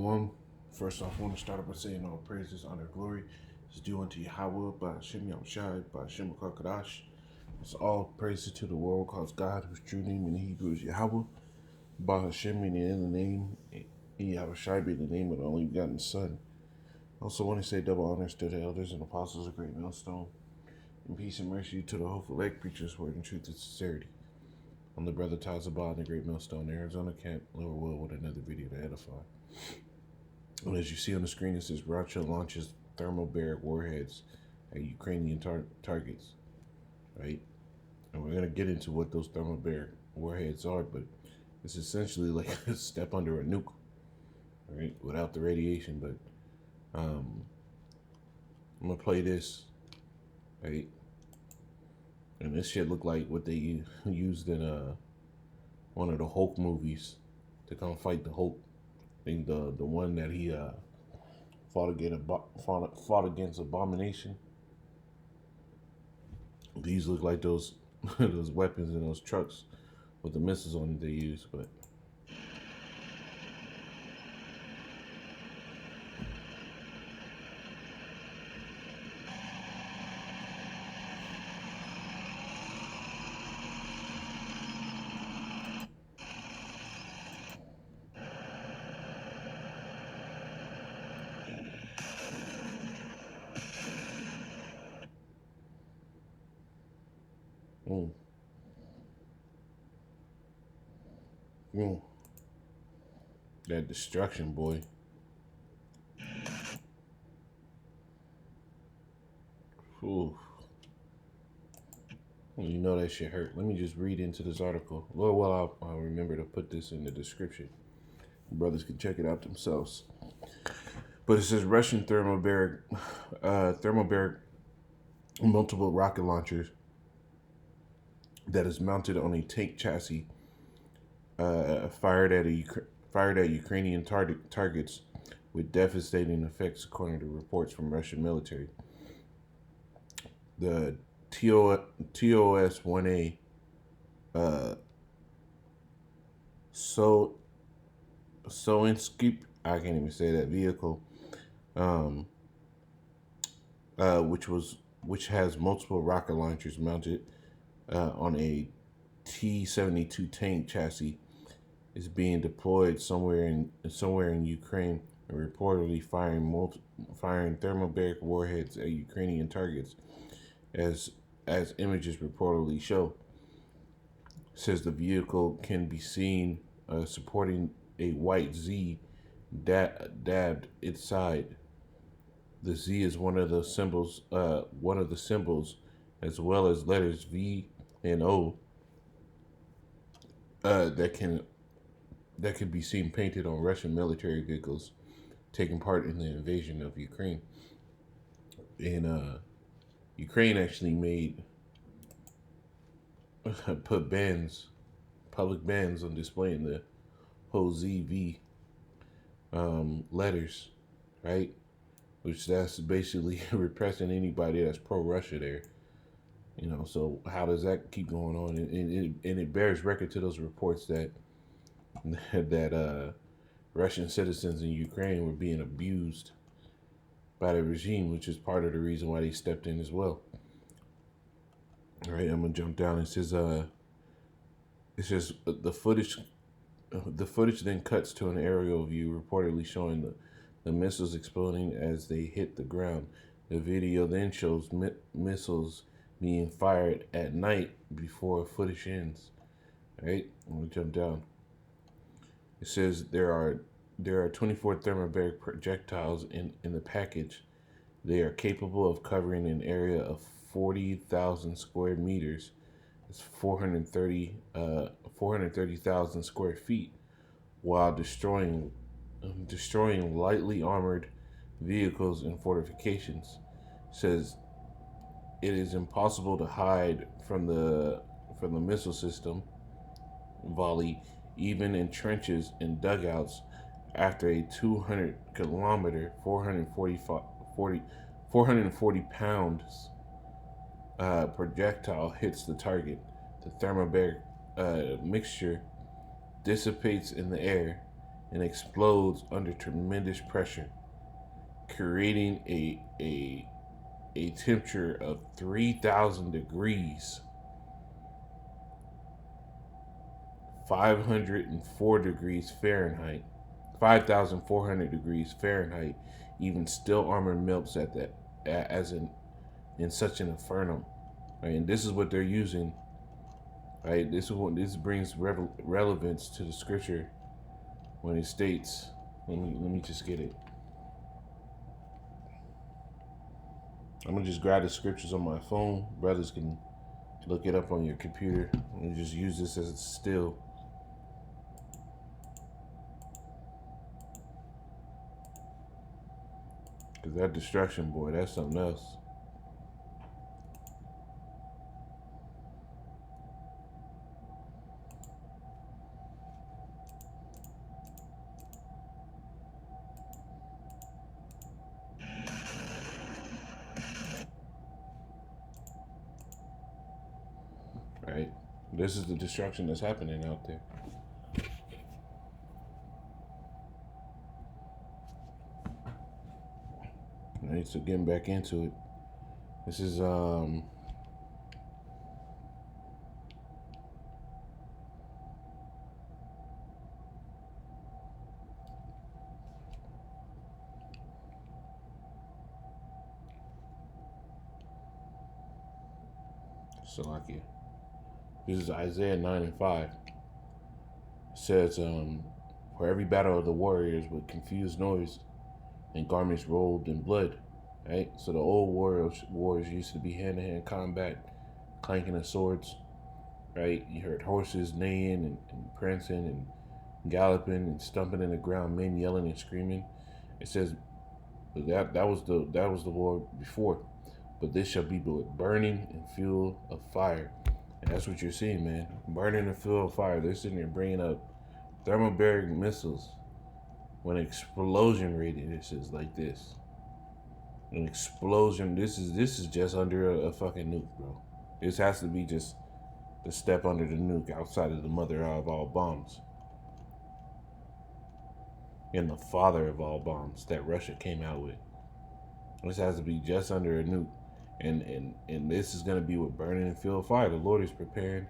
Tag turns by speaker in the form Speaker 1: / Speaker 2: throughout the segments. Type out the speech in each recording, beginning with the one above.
Speaker 1: One, first off, I want to start off by saying all praises, honor, glory is due unto Yahweh, by Hashem Yahushai, by Hashem Kadash. It's all praises to the world, cause God, whose true name in Hebrew is Yahweh, by Hashem meaning in the name, Yahushai being the name of the only begotten Son. I also want to say double honors to the elders and apostles of Great Millstone, and peace and mercy to the hopeful egg preachers, word and truth and sincerity. I'm the brother Tazabah in the Great Millstone, Arizona camp, Lower Will, with another video to edify. And as you see on the screen, it says Russia launches thermobaric warheads at Ukrainian targets, right? And we're going to get into what those thermobaric warheads are, but it's essentially like a step under a nuke, right? Without the radiation, but I'm going to play this, right? And this shit look like what they used in one of the Hulk movies to come fight the Hulk. I think the one that he fought against Abomination. These look like those those weapons in those trucks with the missiles on it they use, but mm, mm, that destruction, boy. Ooh. You know that shit hurt. Let me just read into this article. Well, I'll remember to put this in the description. Brothers can check it out themselves. But it says Russian thermobaric multiple rocket launchers that is mounted on a tank chassis fired at Ukrainian targets with devastating effects, according to reports from Russian military. The TOS-1A Soinskip, I can't even say that vehicle, which has multiple rocket launchers mounted on a T-72 tank chassis, is being deployed somewhere in Ukraine and reportedly firing thermobaric warheads at Ukrainian targets, as images reportedly show. It says the vehicle can be seen supporting a white Z dabbed its side. The Z is one of the symbols, as well as letters V and O that can be seen painted on Russian military vehicles taking part in the invasion of Ukraine. And Ukraine actually put public bans on displaying the whole ZV letters, right? Which that's basically repressing anybody that's pro-Russia there. You know, so how does that keep going on? And it bears record to those reports that Russian citizens in Ukraine were being abused by the regime, which is part of the reason why they stepped in as well. All right, I'm gonna jump down. It says the footage then cuts to an aerial view reportedly showing the missiles exploding as they hit the ground. The video then shows missiles being fired at night before footage ends. All right, I'm gonna jump down. It says there are 24 thermobaric projectiles in the package. They are capable of covering an area of 40,000 square meters. It's 430,000 square feet, while destroying lightly armored vehicles and fortifications. It says it is impossible to hide from the missile system volley, even in trenches and dugouts, after a 200-kilometer, 440 pounds projectile hits the target. The thermobaric mixture dissipates in the air and explodes under tremendous pressure, creating a temperature of 3,000 degrees, 504 degrees Fahrenheit, 5,400 degrees Fahrenheit. Even steel armor melts at that, as in such an inferno. Right? And this is what they're using. Right? This brings relevance to the scripture when it states. Let me just get it. I'm gonna just grab the scriptures on my phone. Brothers can look it up on your computer and just use this as a still. Because that destruction, boy, that's something else. Right? This is the destruction that's happening out there. Right, so getting back into it. This is Salakia. This is Isaiah 9 and 5. It says, for every battle of the warriors with confused noise and garments rolled in blood. Right? So the old wars used to be hand-to-hand combat, clanking of swords. Right? You heard horses neighing and prancing and galloping and stumping in the ground, men yelling and screaming. It says that was the war before. But this shall be with burning and fuel of fire. And that's what you're seeing, man. Burning and fuel of fire. They're sitting there bringing up thermobaric missiles when explosion radius is like this. An explosion. This is just under a fucking nuke, bro. This has to be just the step under the nuke outside of the mother of all bombs. And the father of all bombs that Russia came out with. This has to be just under a nuke. And this is going to be with burning and fuel of fire. The Lord is preparing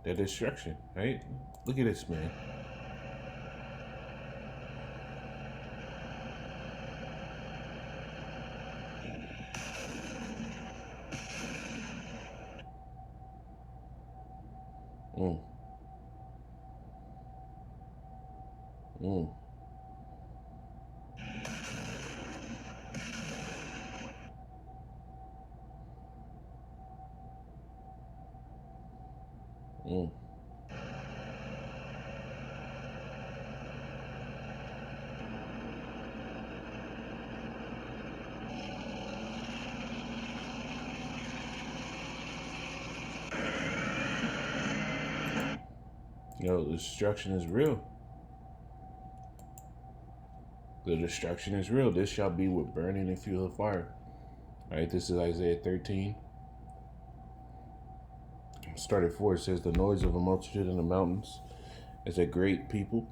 Speaker 1: their destruction, right? Look at this, man. Mm. Mm. Mm. You know, the destruction is real. The destruction is real. This shall be with burning and fuel of fire. All right, this is Isaiah 13. Start at 4. It says, the noise of a multitude in the mountains is a great people,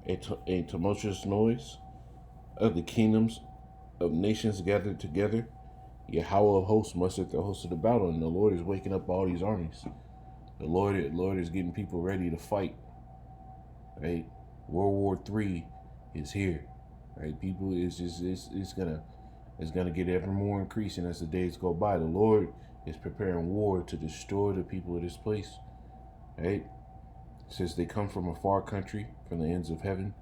Speaker 1: a tumultuous noise of the kingdoms of nations gathered together. Yahweh of hosts mustered the host of the battle, and the Lord is waking up all these armies. The Lord is getting people ready to fight. Right? World War III is here. Right? People it's gonna get ever more increasing as the days go by. The Lord is preparing war to destroy the people of this place. Right? It says they come from a far country, from the ends of heaven,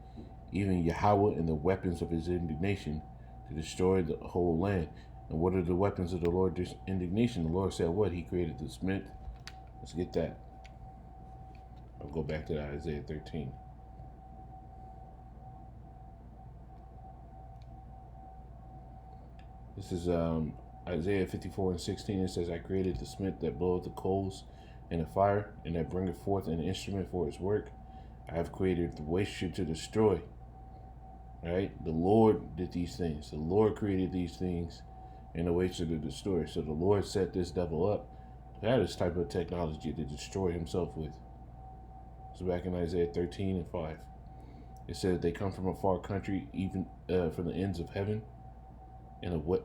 Speaker 1: even Yahweh and the weapons of his indignation to destroy the whole land. And what are the weapons of the Lord's indignation? The Lord said what? He created the smith. Let's get that. I'll go back to Isaiah 13. This is Isaiah 54 and 16. It says, I created the smith that bloweth the coals in the fire, and that bringeth forth an instrument for his work. I have created the waster to destroy. Right? The Lord did these things. The Lord created these things and the waster to destroy. So the Lord set this devil up to have this type of technology to destroy himself with. So back in Isaiah 13 and 5. It said they come from a far country, even from the ends of heaven. And what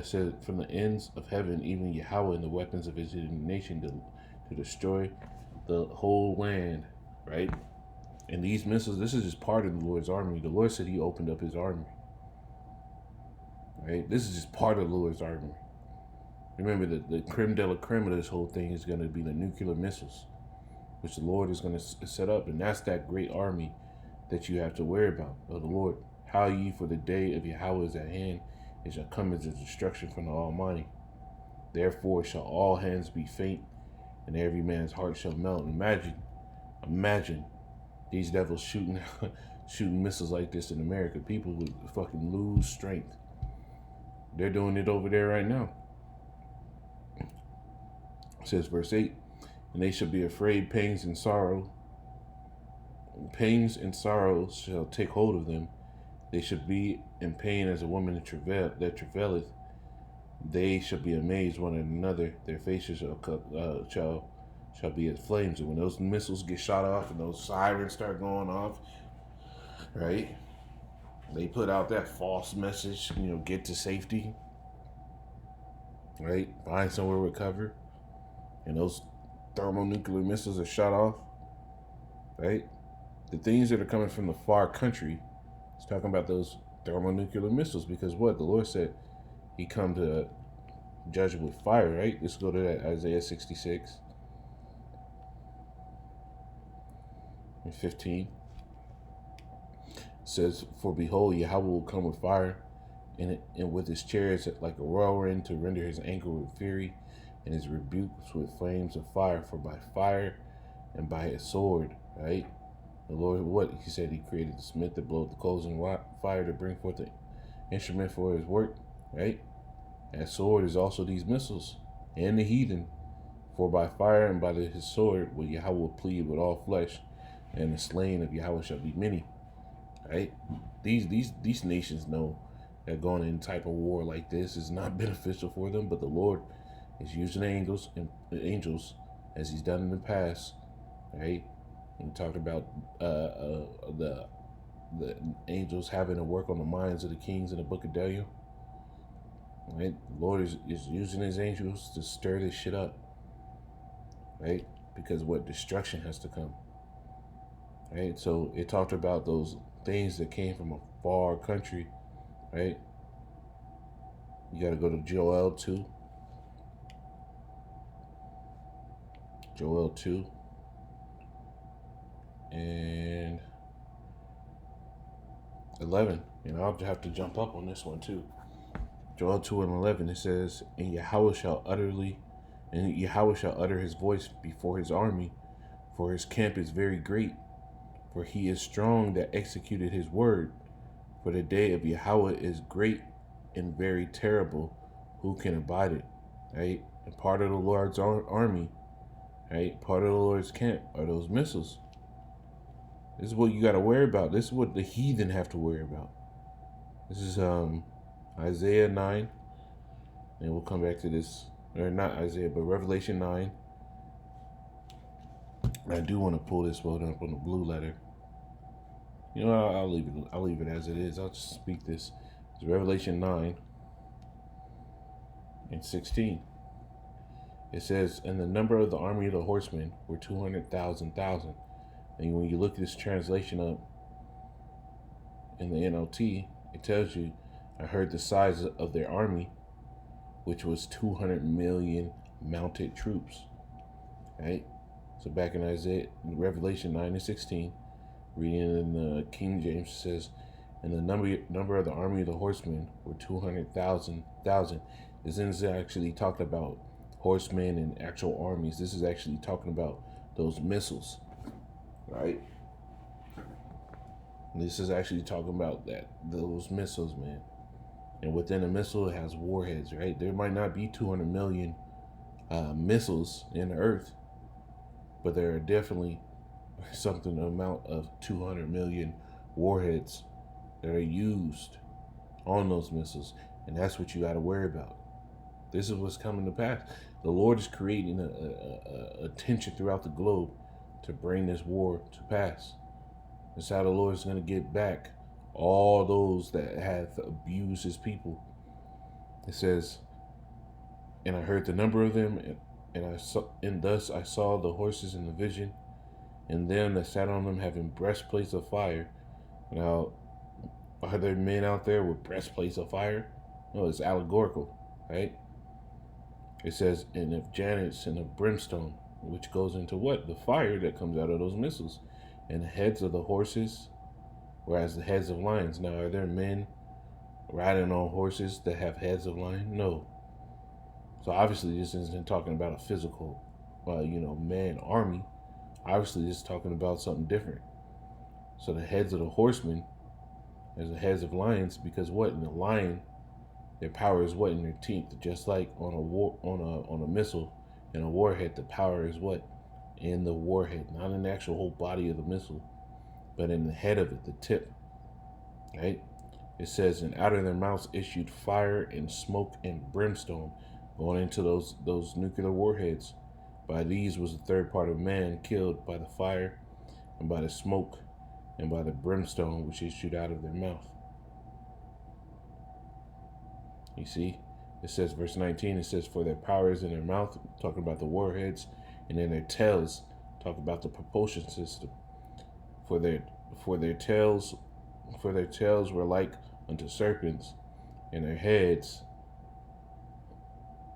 Speaker 1: said from the ends of heaven, even Yahweh and the weapons of his indignation to destroy the whole land, right? And these missiles, this is just part of the Lord's army. The Lord said he opened up his army, right? This is just part of the Lord's army. Remember, the creme de la creme of this whole thing is going to be the nuclear missiles, which the Lord is going to set up. And that's that great army that you have to worry about, of the Lord. How ye, for the day of Yahweh is at hand, it shall come as a destruction from the Almighty. Therefore shall all hands be faint, and every man's heart shall melt. Imagine these devils shooting missiles like this in America. People would fucking lose strength. They're doing it over there right now. It says verse 8, and they shall be afraid, pangs and sorrows shall take hold of them. They shall be in pain as a woman that travaileth. They shall be amazed one at another. Their faces shall be as flames. And when those missiles get shot off and those sirens start going off, right? They put out that false message, get to safety, right? Find somewhere to recover. And those thermonuclear missiles are shot off, right? The things that are coming from the far country, it's talking about those thermonuclear missiles, because what? The Lord said he come to judge with fire, right? Let's go to that Isaiah 66 and 15. It says, for behold, Yahweh will come with fire, and with his chariots like a whirlwind, to render his anger with fury, and his rebukes with flames of fire. For by fire and by his sword, right? The Lord, what? He said he created the smith that bloweth the coals in fire to bring forth the instrument for his work, right? That sword is also these missiles and the heathen. For by fire and by his sword will Yahweh plead with all flesh, and the slain of Yahweh shall be many, right? These nations know that going in type of war like this is not beneficial for them, but the Lord is using angels as he's done in the past, right? And talked about the angels having to work on the minds of the kings in the book of Daniel. Right? The Lord is using his angels to stir this shit up. Right? Because what? Destruction has to come. Right? So it talked about those things that came from a far country. Right? You got to go to Joel 2. Joel 2. And 11, and I'll have to jump up on this one too. Joel 2 and 11, it says, and Yahweh shall utter his voice before his army, for his camp is very great, for he is strong that executed his word. For the day of Yahweh is great and very terrible. Who can abide it? Right? And part of the Lord's army, right? Part of the Lord's camp are those missiles. This is what you got to worry about. This is what the heathen have to worry about. This is Isaiah 9. And we'll come back to this. Or not Isaiah, but Revelation 9. I do want to pull this one up on the blue letter. I'll leave it as it is. I'll just speak this. It's Revelation 9 and 16. It says, and the number of the army of the horsemen were 200,000. And when you look at this translation up in the NLT, it tells you, I heard the size of their army, which was 200 million mounted troops. Right? So back in Revelation 9 and 16, reading in the King James, says, and the number of the army of the horsemen were 200,000. This isn't actually talking about horsemen and actual armies. This is actually talking about those missiles. Right? This is actually talking about those missiles, man. And within a missile, it has warheads, right? There might not be 200 million missiles in the earth, but there are definitely something amount of 200 million warheads that are used on those missiles. And that's what you got to worry about. This is what's coming to pass. The Lord is creating a tension throughout the globe to bring this war to pass. That's how the Lord is going to get back all those that have abused his people. It says, and I heard the number of them, and thus I saw the horses in the vision, and them that sat on them having breastplates of fire. Now, are there men out there with breastplates of fire? No, it's allegorical, right? It says, and of janets and of brimstone, which goes into what? The fire that comes out of those missiles. And the heads of the horses, whereas the heads of lions. Now, are there men riding on horses that have heads of lions? No. So obviously, this isn't talking about a physical, man army. Obviously, this is talking about something different. So the heads of the horsemen as the heads of lions, because what? In the lion, their power is what? In their teeth. Just like on a missile and a warhead, the power is what? In the warhead, not in the actual whole body of the missile, but in the head of it, the tip. Right? It says, and out of their mouths issued fire and smoke and brimstone, going into those nuclear warheads. By these was the third part of man killed by the fire and by the smoke and by the brimstone which issued out of their mouth. You see, it says, verse 19, it says, for their power is in their mouth, talking about the warheads, and in their tails, talking about the propulsion system. For their tails were like unto serpents, and their heads,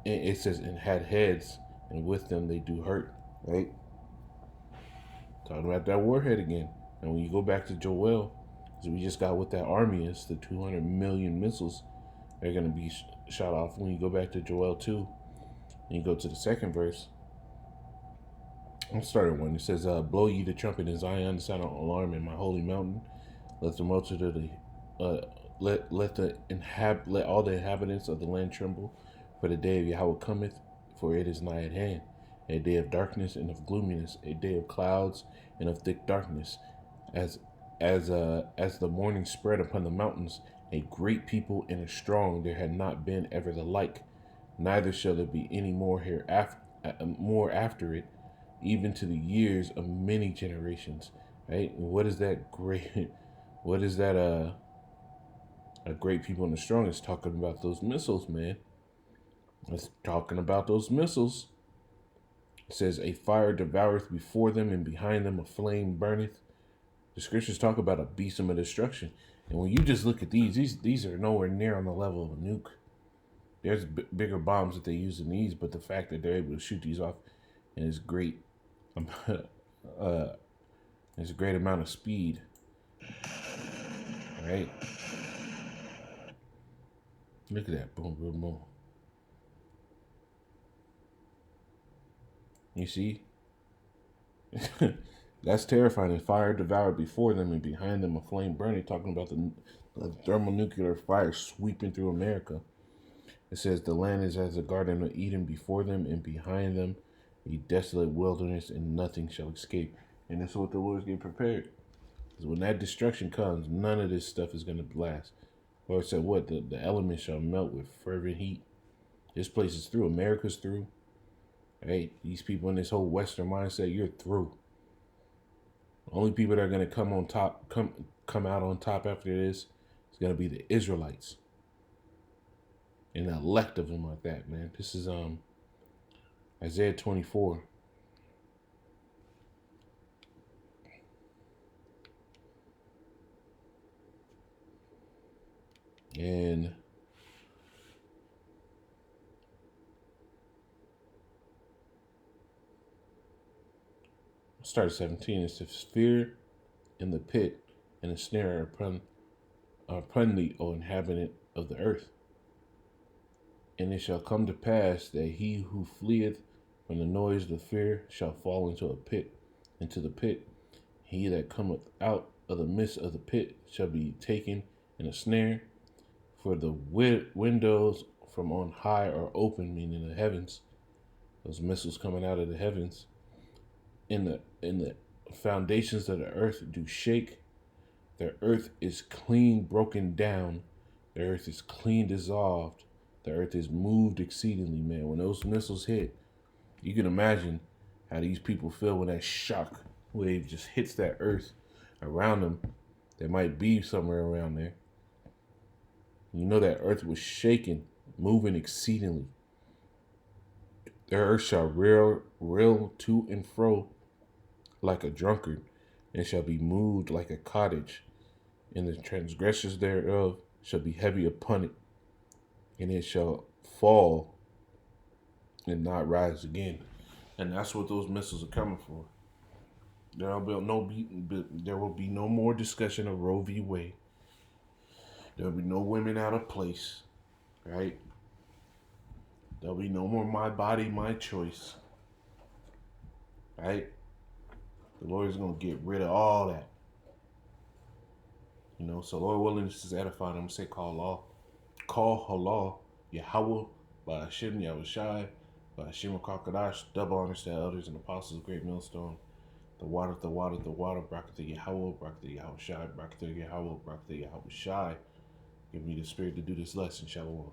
Speaker 1: it says, and had heads, and with them they do hurt. Right? Talking about that warhead again. And when you go back to Joel, because we just got what that army is, the 200 million missiles, they're going to be shot off. When you go back to Joel 2, and you go to the second verse, I'll start at one. It says, blow ye the trumpet in Zion, sound an alarm in my holy mountain. Let the multitude of the let all the inhabitants of the land tremble, for the day of Yahweh cometh, for it is nigh at hand. A day of darkness and of gloominess, a day of clouds and of thick darkness, as the morning spread upon the mountains, a great people and a strong, there had not been ever the like, neither shall there be any more after it, even to the years of many generations. Right? And what is that great? What is that? A great people and the strong is talking about those missiles, man. It's talking about those missiles. It says, a fire devoureth before them, and behind them a flame burneth. The scriptures talk about a beast of destruction. And when you just look at these are nowhere near on the level of a nuke. There's bigger bombs that they use than these, but the fact that they're able to shoot these off and it's great, there's a great amount of speed. Right? Look at that. Boom, boom, boom. You see? That's terrifying. And fire devoured before them, and behind them a flame burning, talking about the thermonuclear fire sweeping through America. It says, the land is as a garden of Eden before them, and behind them a desolate wilderness, and nothing shall escape. And that's what the Lord's getting prepared. Because when that destruction comes, none of this stuff is going to last. Lord said, what? The elements shall melt with fervent heat. This place is through. America's through. Hey, these people in this whole Western mindset, you're through. The only people that are going to come out on top after this is going to be the Israelites. And the elect of them like that, man. This is Isaiah 24. And start at 17. It says, fear in the pit and a snare upon thee, O inhabitant of the earth. And it shall come to pass that he who fleeth from the noise of the fear shall fall into the pit. He that cometh out of the midst of the pit shall be taken in a snare. For the windows from on high are open, meaning the heavens. Those missiles coming out of the heavens. In the foundations of the earth do shake. The earth is clean broken down. The earth is clean dissolved. The earth is moved exceedingly, man. When those missiles hit, you can imagine how these people feel when that shock wave just hits that earth. around them. There might be somewhere around there. You know that earth was shaken, moving exceedingly. The earth shall reel to and fro like a drunkard, and shall be moved like a cottage, and the transgressors thereof shall be heavy upon it, and it shall fall and not rise again. And that's what those missiles are coming for. There will be no more discussion of Roe v. Wade. There will be no women out of place, right? There'll be no more my body, my choice, right? The Lord is going to get rid of all that. So Lord willing, this is edifying. I'm going to say call halal, Yahweh, by Hashem, Yahushai, by Hashem Kakadash, double honors to elders and apostles of Great Millstone. The water, Brakatha Yahweh, Brakatha Yahushai, Brakatha Yahweh, Brakatha Yahushai. Give me the spirit to do this lesson, Shalom.